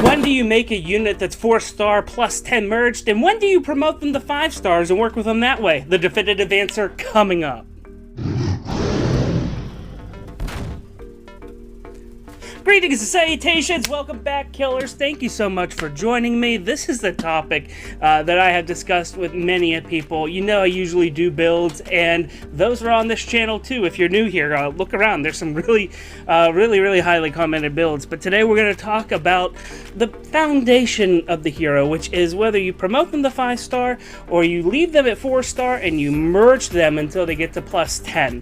When do you make a unit that's 4-star plus 10 merged, and when do you promote them to 5 stars and work with them that way? The definitive answer coming up. Greetings and salutations, welcome back, killers. Thank you so much for joining me. This is the topic that I have discussed with many people. You know I usually do builds, and those are on this channel too. If you're new here, look around. There's some really highly commented builds. But today we're going to talk about the foundation of the hero, which is whether you promote them to 5-star or you leave them at 4-star and you merge them until they get to plus 10.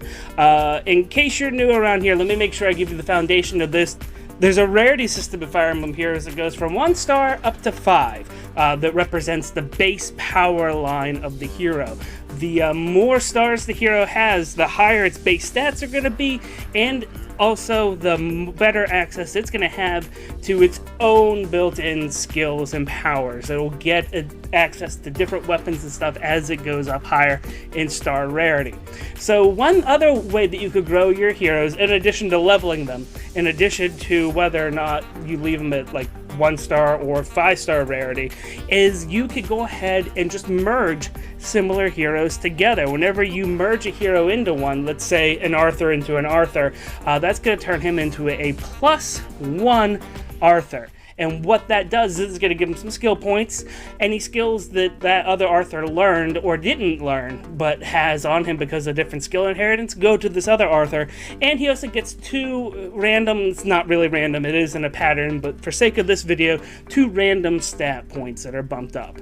In case you're new around here, let me make sure I give you the foundation of this. There's a rarity system of Fire Emblem Heroes that goes from 1 star up to 5 that represents the base power line of the hero. The more stars the hero has, the higher its base stats are going to be, and also the better access it's going to have to its own built-in skills and powers. It'll get access to different weapons and stuff as it goes up higher in star rarity. So one other way that you could grow your heroes, in addition to leveling them, in addition to whether or not you leave them at like 1-star or 5-star rarity, is you could go ahead and just merge similar heroes together. Whenever you merge a hero into one, let's say an Arthur into an Arthur, that's going to turn him into a +1 Arthur. And what that does is it's going to give him some skill points. Any skills that that other Arthur learned or didn't learn but has on him because of different skill inheritance go to this other Arthur. And he also gets 2 random, it's not really random, it is in a pattern, but for sake of this video, 2 random stat points that are bumped up.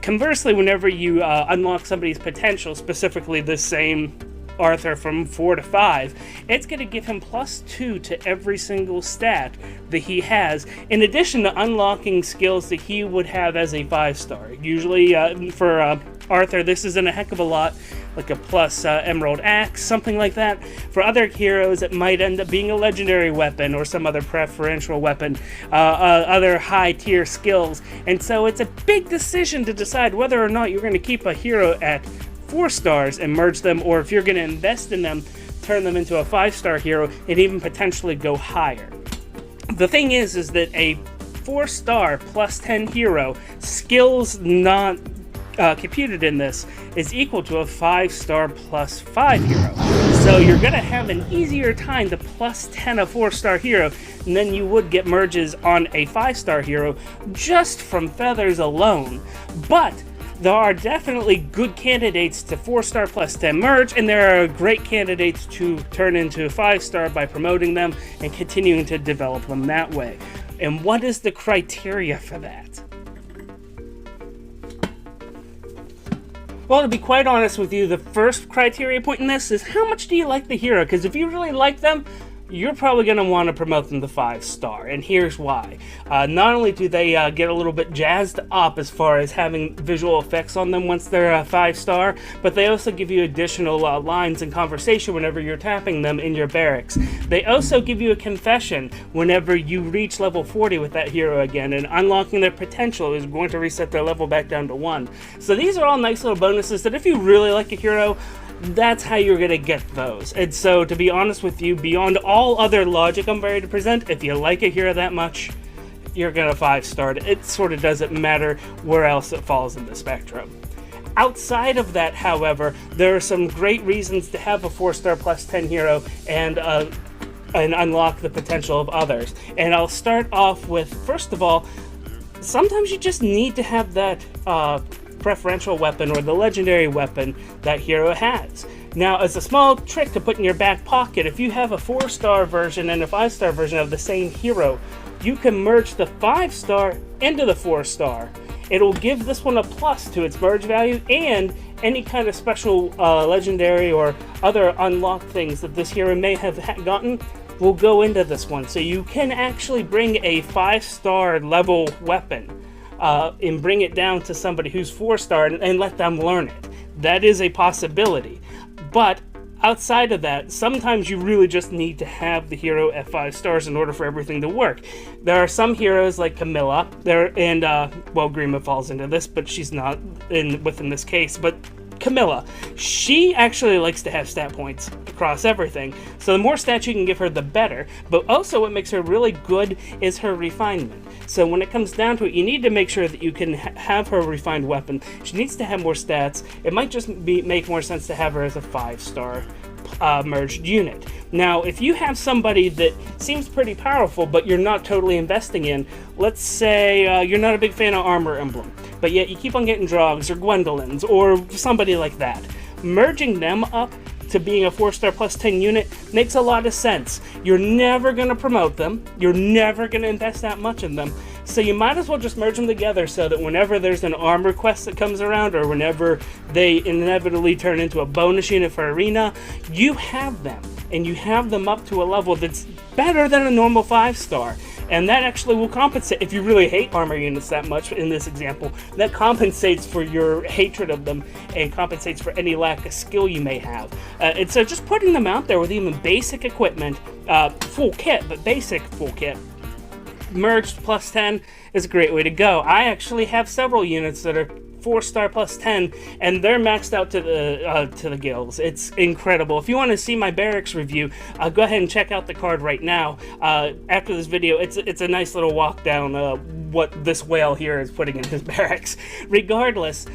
Conversely, whenever you unlock somebody's potential, specifically this same Arthur from 4 to 5, it's going to give him +2 to every single stat that he has, in addition to unlocking skills that he would have as a 5-star. Usually for Arthur, this isn't a heck of a lot, like a plus Emerald Axe, something like that. For other heroes, it might end up being a legendary weapon or some other preferential weapon, other high-tier skills. And so it's a big decision to decide whether or not you're going to keep a hero at 4 stars and merge them, or if you're going to invest in them, turn them into a 5-star hero and even potentially go higher. The thing is that a 4-star plus 10 hero, skills not computed in this, is equal to a 5-star plus 5 hero. So you're going to have an easier time to plus 10 a 4-star hero than you would get merges on a 5-star hero just from feathers alone. But there are definitely good candidates to 4-star plus 10 merge, and there are great candidates to turn into 5-star by promoting them and continuing to develop them that way. And what is the criteria for that? Well, to be quite honest with you, the first criteria point in this is how much do you like the hero? Because if you really like them, you're probably going to want to promote them to 5-star, and here's why. Not only do they get a little bit jazzed up as far as having visual effects on them once they're 5-star, but they also give you additional lines and conversation whenever you're tapping them in your barracks. They also give you a confession whenever you reach level 40 with that hero again, and unlocking their potential is going to reset their level back down to 1. So these are all nice little bonuses that if you really like a hero, that's how you're going to get those. And so, to be honest with you, beyond all other logic I'm ready to present, if you like a hero that much, you're going to 5-star it. It sort of doesn't matter where else it falls in the spectrum. Outside of that, however, there are some great reasons to have a 4-star plus 10 hero and unlock the potential of others. And I'll start off with, first of all, sometimes you just need to have that preferential weapon or the legendary weapon that hero has. Now, as a small trick to put in your back pocket, if you have a 4-star version and a 5-star version of the same hero, you can merge the 5-star into the 4-star. It'll give this one a plus to its merge value, and any kind of special legendary or other unlocked things that this hero may have gotten will go into this one. So you can actually bring a 5-star level weapon and bring it down to somebody who's 4-star and let them learn it. That is a possibility. But outside of that, sometimes you really just need to have the hero at 5 stars in order for everything to work. There are some heroes like Camilla, well, Grima falls into this, but she's not within this case. But Camilla. She actually likes to have stat points across everything, so the more stats you can give her, the better. But also what makes her really good is her refinement. So when it comes down to it, you need to make sure that you can have her refined weapon. She needs to have more stats. It might just make more sense to have her as a 5-star merged unit. Now, if you have somebody that seems pretty powerful, but you're not totally investing in, let's say you're not a big fan of Armor Emblem, but yet you keep on getting Drogs or Gwendolyn's or somebody like that, merging them up to being a 4-star plus 10 unit makes a lot of sense. You're never going to promote them. You're never going to invest that much in them. So you might as well just merge them together so that whenever there's an armor quest that comes around, or whenever they inevitably turn into a bonus unit for Arena, you have them. And you have them up to a level that's better than a normal 5-star. And that actually will compensate, if you really hate armor units that much in this example, that compensates for your hatred of them and compensates for any lack of skill you may have. And so just putting them out there with even basic equipment, full kit, but basic full kit, merged plus 10 is a great way to go. I actually have several units that are 4-star plus 10, and they're maxed out to the gills. It's incredible. If you want to see my barracks review, go ahead and check out the card right now. After this video, it's a nice little walk down what this whale here is putting in his barracks. Regardless,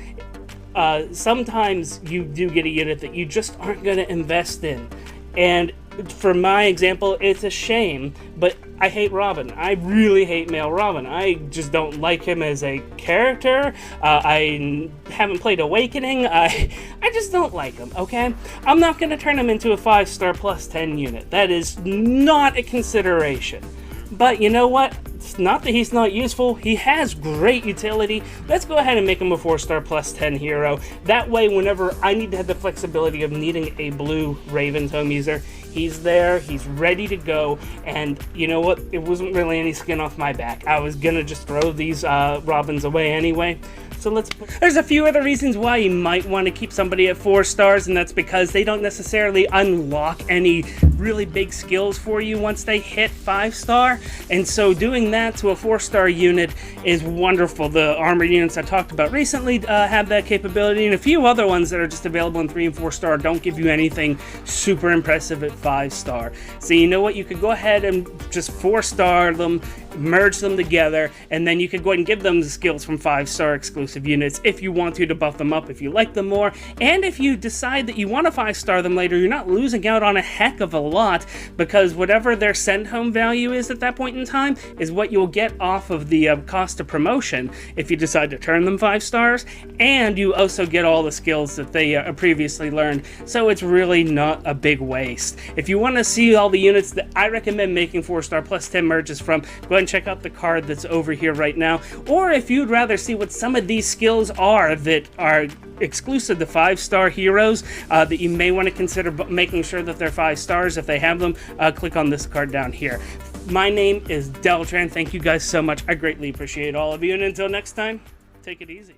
sometimes you do get a unit that you just aren't going to invest in, and for my example, it's a shame, but I hate Robin. I really hate male Robin. I just don't like him as a character. I haven't played Awakening. I just don't like him, okay? I'm not going to turn him into a 5-star plus 10 unit. That is not a consideration. But you know what? It's not that he's not useful. He has great utility. Let's go ahead and make him a 4-star plus 10 hero. That way, whenever I need to have the flexibility of needing a blue Raven's home user, he's there, he's ready to go, and you know what? It wasn't really any skin off my back. I was gonna just throw these Robins away anyway. So there's a few other reasons why you might want to keep somebody at 4 stars, and that's because they don't necessarily unlock any really big skills for you once they hit 5-star, and so doing that to a 4-star unit is wonderful. The armor units I talked about recently have that capability, and a few other ones that are just available in 3 and 4-star don't give you anything super impressive at 5-star. So you know what? You could go ahead and just 4-star them, merge them together, and then you could go ahead and give them the skills from 5-star exclusive units if you want to buff them up if you like them more. And if you decide that you want to 5-star them later, you're not losing out on a heck of a lot, because whatever their send home value is at that point in time is what you'll get off of the cost of promotion if you decide to turn them 5 stars, and you also get all the skills that they previously learned. So it's really not a big waste. If you want to see all the units that I recommend making 4-star plus 10 merges from, go ahead and check out the card that's over here right now. Or if you'd rather see what some of these skills are that are exclusive to 5-star heroes that you may want to consider making sure that they're 5 stars if they have them, click on this card down here. My name is Deltran. Thank you guys so much. I greatly appreciate all of you, and until next time, take it easy.